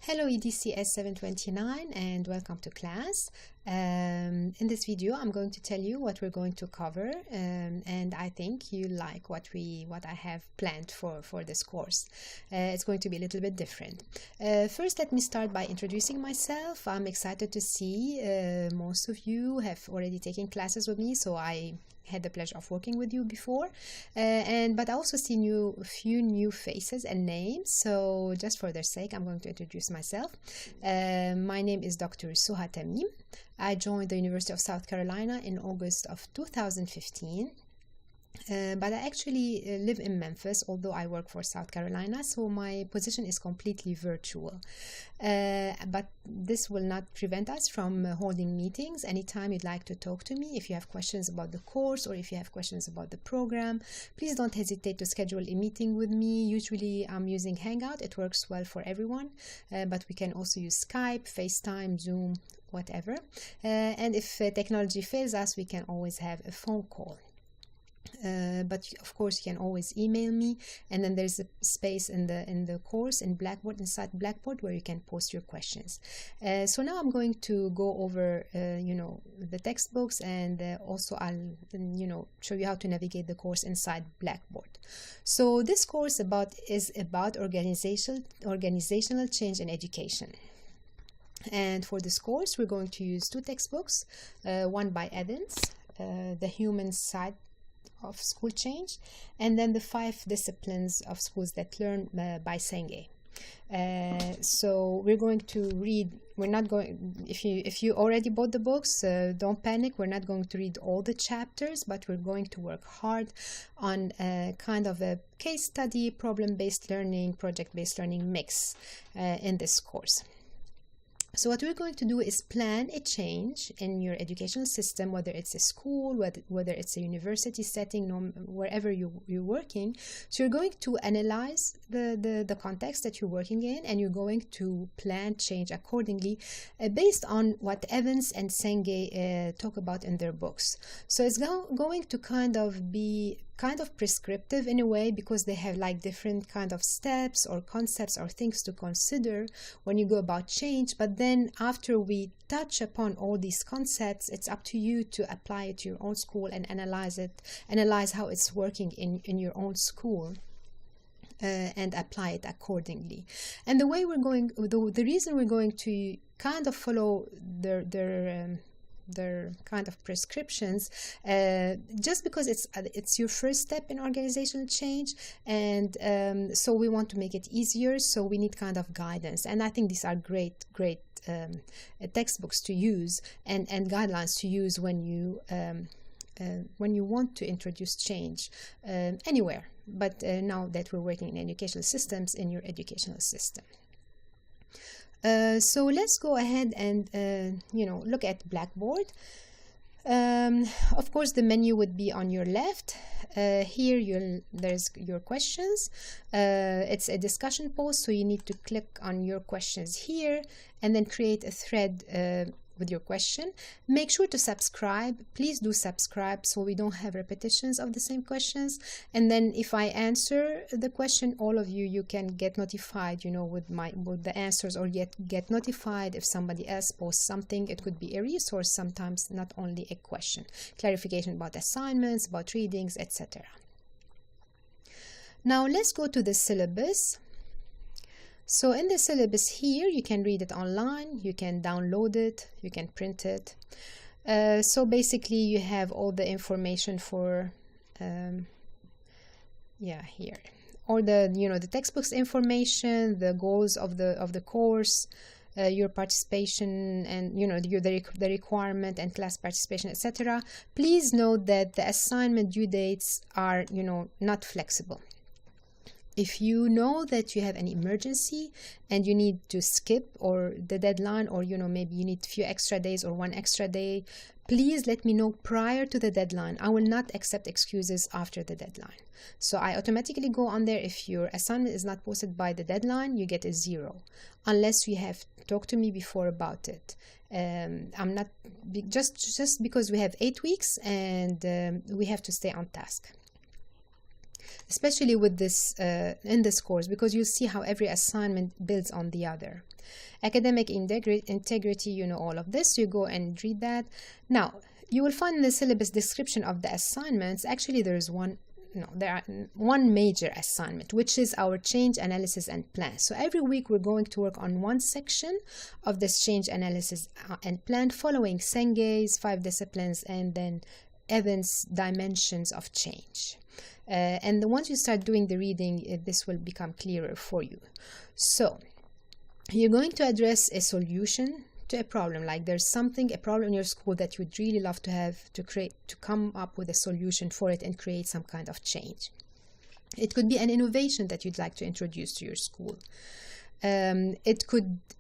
Hello EDCS 729 and welcome to class. In this video I'm going to tell you what we're going to cover and I think you like what I have planned for this course. It's going to be a little bit different. First, let me start by introducing myself. I'm excited to see most of you have already taken classes with me, so I had the pleasure of working with you before, but I also see a few new faces and names, so just for their sake I'm going to introduce myself. My name is Dr. Suha Tamim. I joined the University of South Carolina in August of 2015. But I actually live in Memphis, although I work for South Carolina, so my position is completely virtual. But this will not prevent us from holding meetings anytime you'd like to talk to me. If you have questions about the course or if you have questions about the program, please don't hesitate to schedule a meeting with me. Usually I'm using Hangout. It works well for everyone, but we can also use Skype, FaceTime, Zoom, whatever. And if technology fails us, we can always have a phone call. But of course you can always email me, and then there's a space in the course in Blackboard, inside Blackboard, where you can post your questions. So now I'm going to go over the textbooks, and also I'll show you how to navigate the course inside Blackboard. So this course is about organizational change in education. And for this course we're going to use two textbooks, one by Evans, The Human Side of School Change, and then the 5 disciplines of schools that learn by Senge. So we're going to read. We're not going, if you already bought the books, don't panic. We're not going to read all the chapters, but we're going to work hard on kind of a case study, problem-based learning, project-based learning mix in this course. So what we're going to do is plan a change in your educational system, whether it's a school, whether it's a university setting, wherever you're working. So you're going to analyze the context that you're working in, and you're going to plan change accordingly based on what Evans and Senge talk about in their books. So it's going to kind of be prescriptive in a way, because they have like different kind of steps or concepts or things to consider when you go about change. But then after we touch upon all these concepts, it's up to you to apply it to your own school and analyze how it's working in your own school. And apply it accordingly. And the reason we're going to kind of follow their kind of prescriptions, just because it's your first step in organizational change, and so we want to make it easier, so we need kind of guidance. And I think these are great textbooks to use and guidelines to use when you want to introduce change anywhere, but now that we're working in educational systems, in your educational system. So let's go ahead and look at Blackboard. Of course the menu would be on your left. Here there's your questions. It's a discussion post, so you need to click on your questions here and then create a thread with your question. Make sure to subscribe. Please do subscribe so we don't have repetitions of the same questions. And then if I answer the question, all of you can get notified with the answers, or get notified if somebody else posts something. It could be a resource, sometimes not only a question, clarification about assignments, about readings, etc. Now let's go to the syllabus. So in the syllabus here, you can read it online, you can download it, you can print it. So basically you have all the information for here, or the textbooks information, the goals of the course, your participation, and the requirement and class participation, etc. Please note that the assignment due dates are not flexible. If you know that you have an emergency and you need to skip or the deadline, or maybe you need a few extra days or 1 extra day, please let me know prior to the deadline. I will not accept excuses after the deadline. So I automatically go on there. If your assignment is not posted by the deadline, you get a 0, unless you have talked to me before about it. I'm not just because we have 8 weeks and we have to stay on task. especially with this in this course, because you'll see how every assignment builds on the other. Academic integrity, you know all of this, you go and read that. Now, you will find in the syllabus description of the assignments, actually there is one major assignment, which is our change analysis and plan. So every week we're going to work on one section of this change analysis and plan, following Senge's 5 disciplines and then Evans' dimensions of change. And once you start doing the reading, this will become clearer for you. So you're going to address a solution to a problem, like there's a problem in your school that you'd really love to have to come up with a solution for it and create some kind of change. It could be an innovation that you'd like to introduce to your school.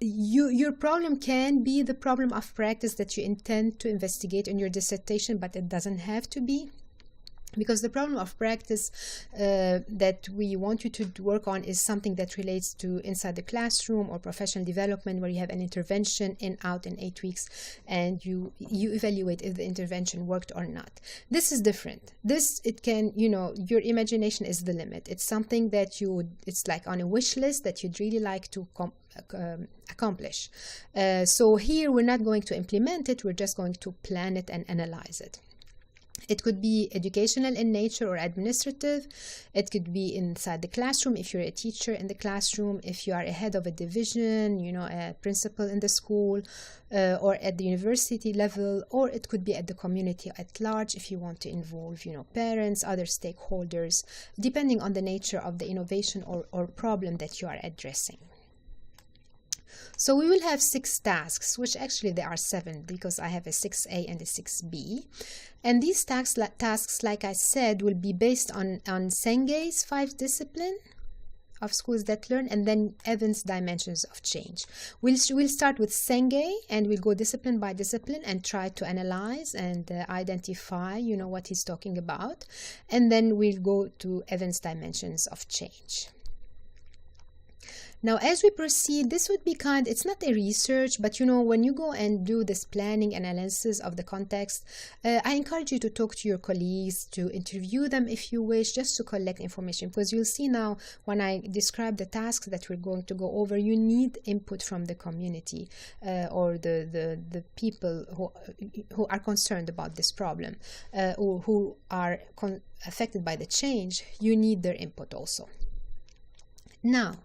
Your problem can be the problem of practice that you intend to investigate in your dissertation, but it doesn't have to be. Because the problem of practice that we want you to work on is something that relates to inside the classroom or professional development, where you have an intervention out in 8 weeks and you evaluate if the intervention worked or not. This is different. It can, your imagination is the limit. It's something that it's like on a wish list that you'd really like to accomplish. So here we're not going to implement it, we're just going to plan it and analyze it. It could be educational in nature or administrative. It could be inside the classroom if you're a teacher in the classroom, if you are a head of a division, a principal in the school, or at the university level, or it could be at the community at large if you want to involve, parents, other stakeholders, depending on the nature of the innovation or problem that you are addressing. So we will have 6 tasks, which actually there are 7 because I have a 6A and a 6B. And these tasks, like I said, will be based on Senge's 5 discipline of schools that learn, and then Evans' dimensions of change. We'll start with Senge, and we'll go discipline by discipline and try to analyze and identify, what he's talking about. And then we'll go to Evans' dimensions of change. Now, as we proceed, this would be it's not a research, but when you go and do this planning analysis of the context, I encourage you to talk to your colleagues, to interview them if you wish, just to collect information, because you'll see now when I describe the tasks that we're going to go over, you need input from the community or the people who are concerned about this problem or who are affected by the change. You need their input also. Now,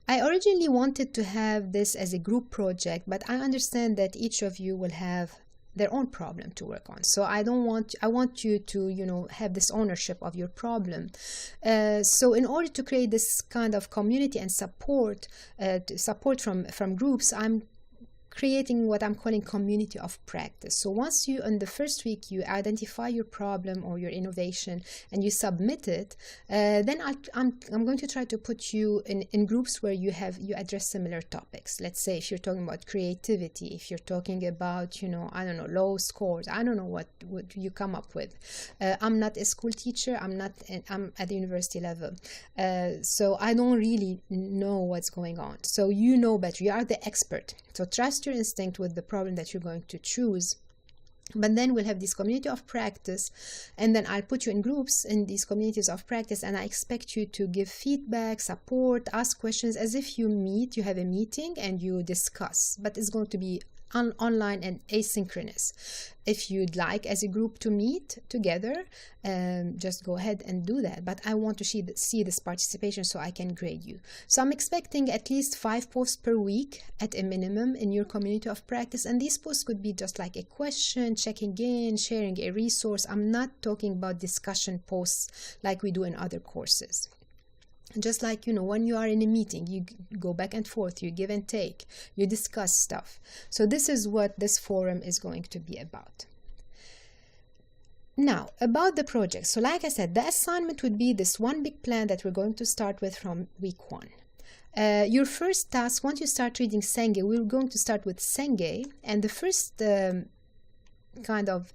I originally wanted to have this as a group project, but I understand that each of you will have their own problem to work on. So I want you to, have this ownership of your problem. So in order to create this kind of community and support from groups, I'm creating what I'm calling community of practice. So once in the first week you identify your problem or your innovation and you submit it, then I'm going to try to put you in groups where you address similar topics. Let's say if you're talking about creativity, if you're talking about, low scores, I don't know what would you come up with. I'm not a school teacher, I'm at the university level. So I don't really know what's going on. So you know better, you are the expert. So trust your instinct with the problem that you're going to choose. But then we'll have this community of practice, and then I'll put you in groups in these communities of practice, and I expect you to give feedback, support, ask questions as if you have a meeting and you discuss, but it's going to be online and asynchronous. If you'd like as a group to meet together, just go ahead and do that. But I want to see this participation so I can grade you. So I'm expecting at least 5 posts per week at a minimum in your community of practice. And these posts could be just like a question, checking in, sharing a resource. I'm not talking about discussion posts like we do in other courses. Just like, when you are in a meeting, you go back and forth, you give and take, you discuss stuff. So this is what this forum is going to be about. Now, about the project. So like I said, the assignment would be this one big plan that we're going to start with from week 1. Your first task, once you start reading Senge, we're going to start with Senge, and the first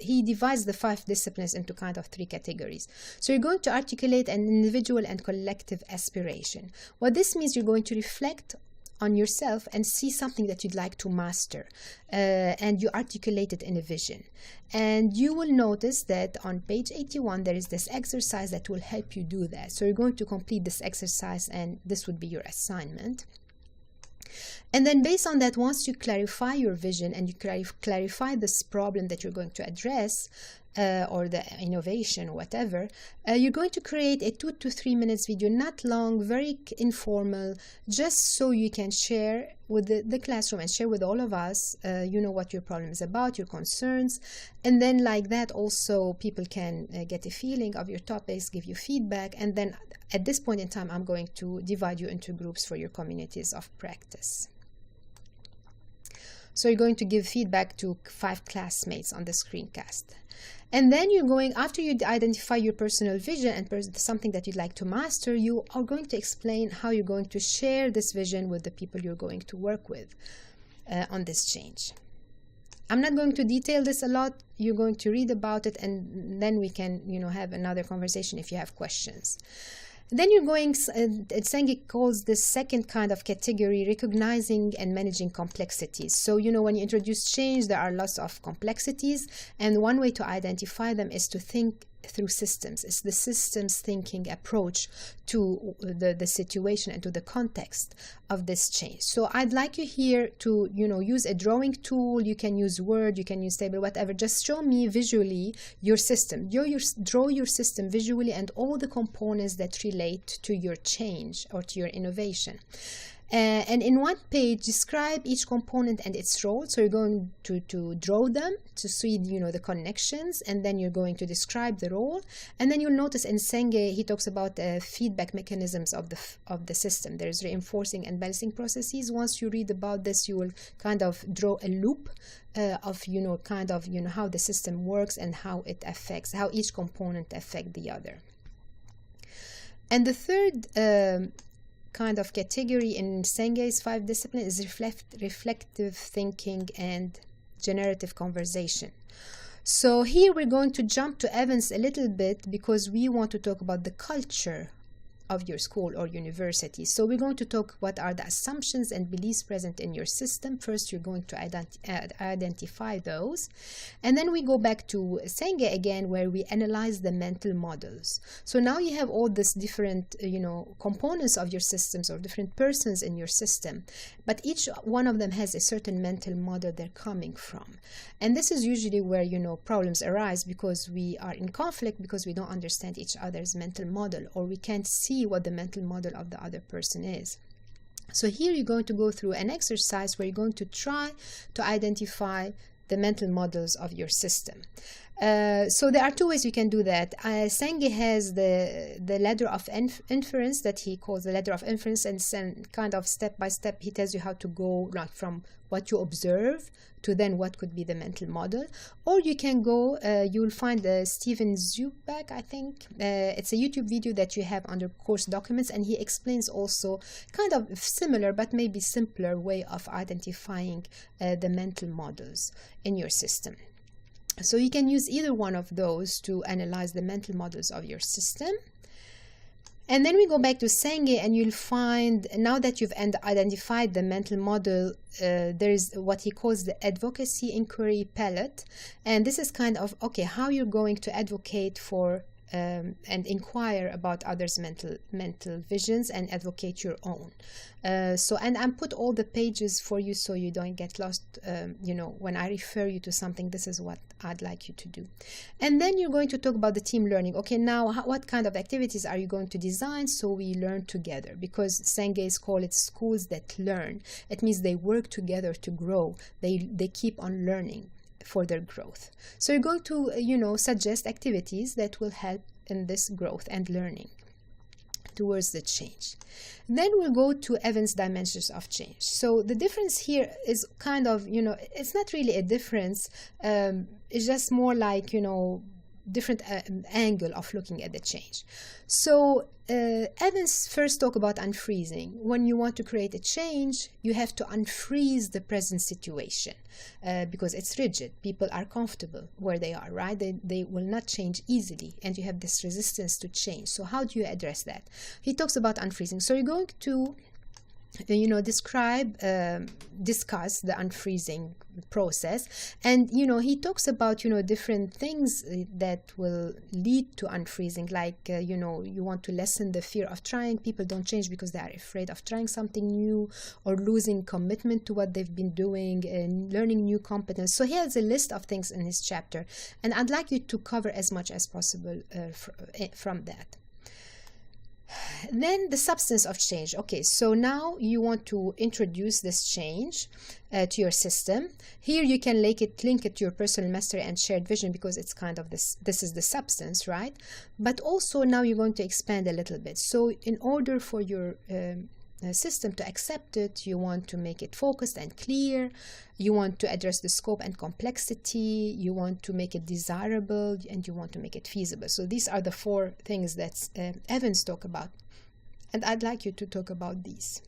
he divides the 5 disciplines into 3 categories. So you're going to articulate an individual and collective aspiration. What this means, you're going to reflect on yourself and see something that you'd like to master, and you articulate it in a vision. And you will notice that on page 81 there is this exercise that will help you do that. So you're going to complete this exercise, and this would be your assignment. And then based on that, once you clarify your vision and you clarify this problem that you're going to address, or the innovation or whatever, you're going to create a 2 to 3 minutes video, not long, very informal, just so you can share with the classroom and share with all of us, what your problem is about, your concerns. And then like that also people can get a feeling of your topics, give you feedback. And then at this point in time, I'm going to divide you into groups for your communities of practice. So you're going to give feedback to 5 classmates on the screencast. And then you're going, after you identify your personal vision and something that you'd like to master, you are going to explain how you're going to share this vision with the people you're going to work with on this change. I'm not going to detail this a lot. You're going to read about it, and then we can, have another conversation if you have questions. Then you're going, Senge calls this second kind of category, recognizing and managing complexities. So, when you introduce change, there are lots of complexities, and one way to identify them is to think through systems. It's the systems thinking approach to the situation and to the context of this change. So I'd like you here to, use a drawing tool. You can use Word, you can use table, whatever. Just show me visually your system. Draw your system visually and all the components that relate to your change or to your innovation. And in one page, describe each component and its role. So you're going to draw them to see, the connections, and then you're going to describe the role. And then you'll notice in Senge, he talks about feedback mechanisms of the system. There's reinforcing and balancing processes. Once you read about this, you will kind of draw a loop of, how the system works and how each component affects the other. And the third kind of category in Senge's 5 disciplines is reflective thinking and generative conversation. So here we're going to jump to Evans a little bit because we want to talk about the culture of your school or university. So we're going to talk what are the assumptions and beliefs present in your system. First, you're going to identify those. And then we go back to Senge again, where we analyze the mental models. So now you have all these different, components of your systems or different persons in your system. But each one of them has a certain mental model they're coming from. And this is usually where, problems arise because we are in conflict because we don't understand each other's mental model, or we can't see what the mental model of the other person is. So here you're going to go through an exercise where you're going to try to identify the mental models of your system. So there are 2 ways you can do that. Senge has the ladder of inference that he calls the ladder of inference, and kind of step by step he tells you how to go like from what you observe to then what could be the mental model. Or you can go, you'll find Steven Zubak, I think. It's a YouTube video that you have under course documents, and he explains also kind of similar but maybe simpler way of identifying the mental models in your system. So you can use either one of those to analyze the mental models of your system. And then we go back to Senge, and you'll find, now that you've identified the mental model, there is what he calls the advocacy inquiry palette. And this is kind of, how you're going to advocate for and inquire about others' mental visions and advocate your own. And I put all the pages for you so you don't get lost. When I refer you to something, this is what I'd like you to do. And then you're going to talk about the team learning. Now what kind of activities are you going to design so we learn together? Because Senge's call it schools that learn. It means they work together to grow. They keep on learning for their growth. So you're going to, suggest activities that will help in this growth and learning towards the change. Then we'll go to Evans' dimensions of change. So the difference here is kind of, it's not really a difference. It's just more like, different angle of looking at the change. So Evans first talk about unfreezing. When you want to create a change, you have to unfreeze the present situation because it's rigid. People are comfortable where they are, right? They will not change easily, and you have this resistance to change. So how do you address that? He talks about unfreezing. So you're going to discuss the unfreezing process. And he talks about different things that will lead to unfreezing, like you want to lessen the fear of trying. People don't change because they are afraid of trying something new or losing commitment to what they've been doing and learning new competence. So he has a list of things in his chapter, and I'd like you to cover as much as possible from that. Then the substance of change. Okay, so now you want to introduce this change to your system. Here you can link it to your personal mastery and shared vision, because it's kind of this is the substance, right? But also now you're going to expand a little bit. So in order for your system to accept it, you want to make it focused and clear, you want to address the scope and complexity, you want to make it desirable, and you want to make it feasible. So these are the 4 things that Evans talk about, and I'd like you to talk about these.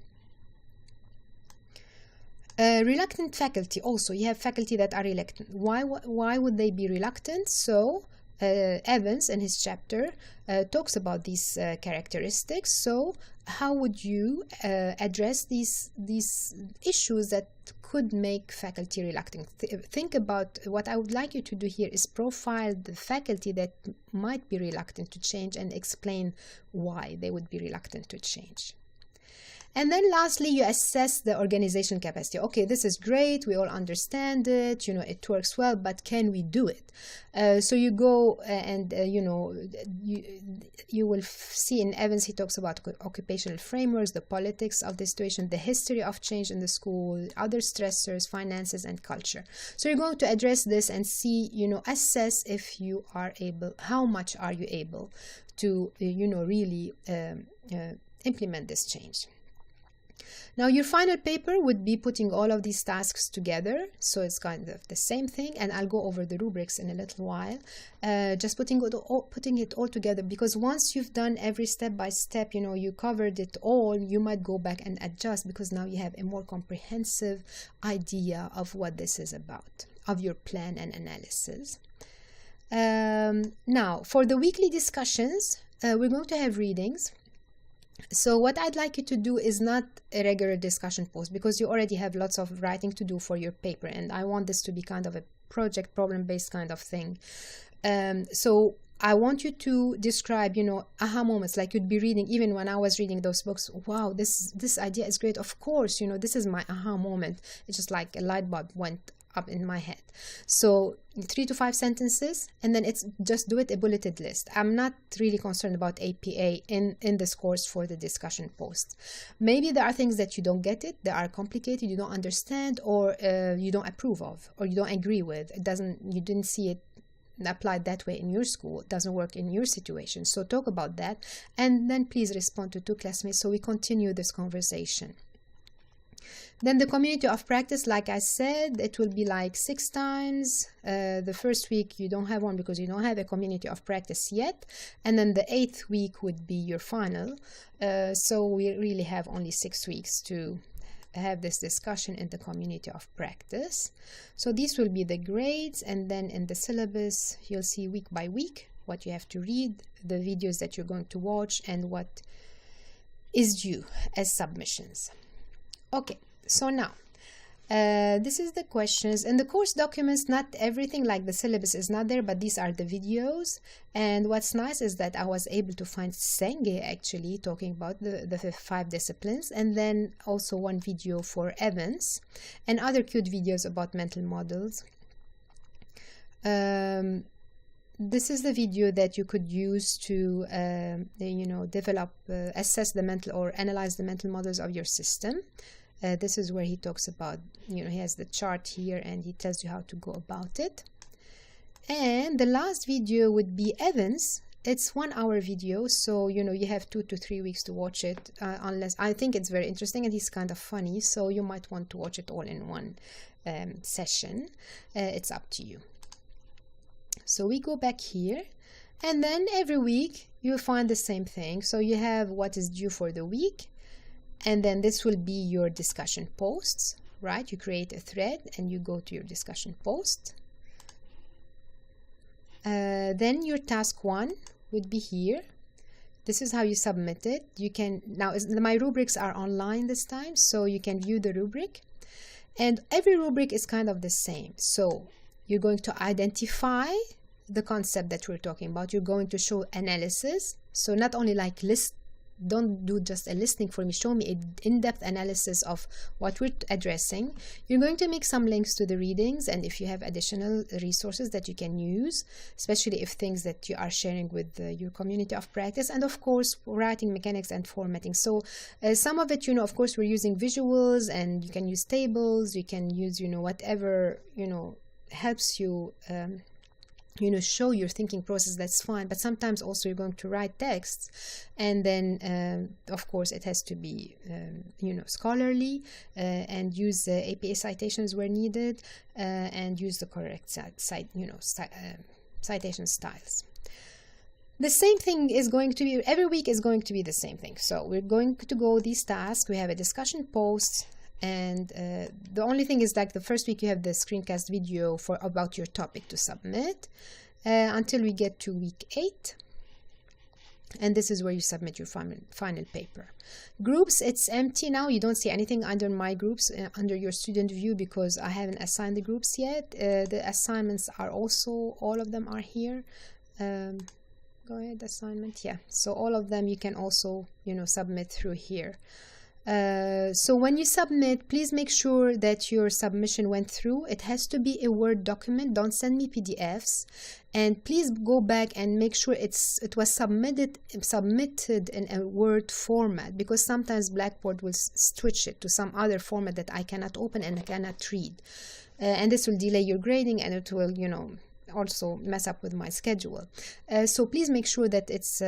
Reluctant faculty. Also, you have faculty that are reluctant. Why would they be reluctant? So Evans in his chapter talks about these characteristics. So how would you address these issues that could make faculty reluctant? Think about what I would like you to do here is profile the faculty that might be reluctant to change and explain why they would be reluctant to change. And then lastly, you assess the organization capacity. Okay, this is great, we all understand it, it works well, but can we do it? So you go and you will see in Evans, he talks about occupational frameworks, the politics of the situation, the history of change in the school, other stressors, finances, and culture. So you're going to address this and see, assess if you are able, how much are you able to, really implement this change. Now your final paper would be putting all of these tasks together, so it's kind of the same thing, and I'll go over the rubrics in a little while. Just putting it all together, because once you've done every step by step, you covered it all, you might go back and adjust, because now you have a more comprehensive idea of what this is about, of your plan and analysis. Now for the weekly discussions, we're going to have readings. So what I'd like you to do is not a regular discussion post, because you already have lots of writing to do for your paper, and I want this to be kind of a project problem-based kind of thing. So I want you to describe, aha moments, like you'd be reading, even when I was reading those books, wow, this idea is great. Of course, this is my aha moment. It's just like a light bulb went up in my head. So 3 to 5 sentences, and then it's just do it a bulleted list. I'm not really concerned about APA in this course for the discussion post. Maybe there are things that you don't get it, they are complicated, you don't understand, or you don't approve of, or you don't agree with. You didn't see it applied that way in your school, it doesn't work in your situation. So talk about that, and then please respond to 2 classmates so we continue this conversation. Then the community of practice, like I said, it will be like 6 times. The first week you don't have one because you don't have a community of practice yet, and then the 8th week would be your final. So we really have only 6 weeks to have this discussion in the community of practice. So these will be the grades, and then in the syllabus you'll see week by week what you have to read, the videos that you're going to watch, and what is due as submissions. Okay, so now this is the questions. In the course documents, not everything like the syllabus is not there, but these are the videos. And what's nice is that I was able to find Senge actually talking about the 5 disciplines, and then also one video for Evans and other cute videos about mental models. This is the video that you could use to develop, assess the mental or analyze the mental models of your system. This is where he talks about, he has the chart here and he tells you how to go about it. And the last video would be Evans. It's 1 hour video, so you have 2 to 3 weeks to watch it, unless I think it's very interesting and he's kind of funny, so you might want to watch it all in one session. It's up to you. So we go back here, and then every week you'll find the same thing. So you have what is due for the week, and then this will be your discussion posts, right? You create a thread and you go to your discussion post. Then your task 1 would be here. this is how you submit it. You can now, my rubrics are online this time, so you can view the rubric, and every rubric is kind of the same. So you're going to identify the concept that we're talking about. You're going to show analysis, so not only like list, don't do just a listing for me, show me an in-depth analysis of what we're addressing. You're going to make some links to the readings, and if you have additional resources that you can use, especially if things that you are sharing with your community of practice, and of course writing mechanics and formatting. So some of it, of course we're using visuals, and you can use tables, you can use whatever helps you show your thinking process, that's fine. But sometimes also you're going to write texts, and then of course it has to be scholarly, and use APA citations where needed, and use the correct citation styles. The same thing is going to be, every week is going to be the same thing. So we're going to go these tasks. We have a discussion post, and the only thing is, like, the first week you have the screencast video about your topic to submit, until we get to week 8, and this is where you submit your final paper. Groups, it's empty now. You don't see anything under my groups, under your student view, because I haven't assigned the groups yet. The assignments are also, all of them are here. Go ahead, assignment, yeah. So all of them you can also submit through here. So when you submit, please make sure that your submission went through. It has to be a Word document. Don't send me PDFs, and please go back and make sure it was submitted in a Word format, because sometimes Blackboard will switch it to some other format that I cannot open and I cannot read, and this will delay your grading, and it will also mess up with my schedule. So please make sure that it's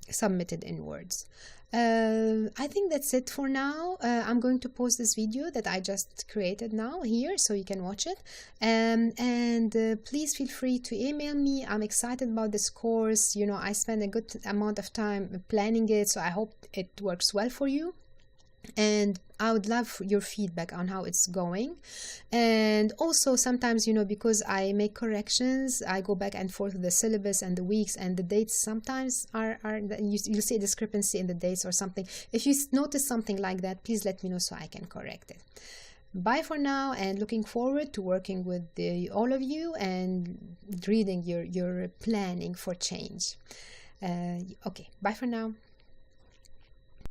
submitted in Words. I think that's it for now. I'm going to post this video that I just created now here, so you can watch it, and please feel free to email me. I'm excited about this course. I spent a good amount of time planning it, so I hope it works well for you, and I would love your feedback on how it's going. And also sometimes, because I make corrections, I go back and forth with the syllabus and the weeks and the dates. Sometimes you see a discrepancy in the dates or something. If you notice something like that, please let me know so I can correct it. Bye for now, and looking forward to working with all of you and reading your planning for change. Okay, bye for now.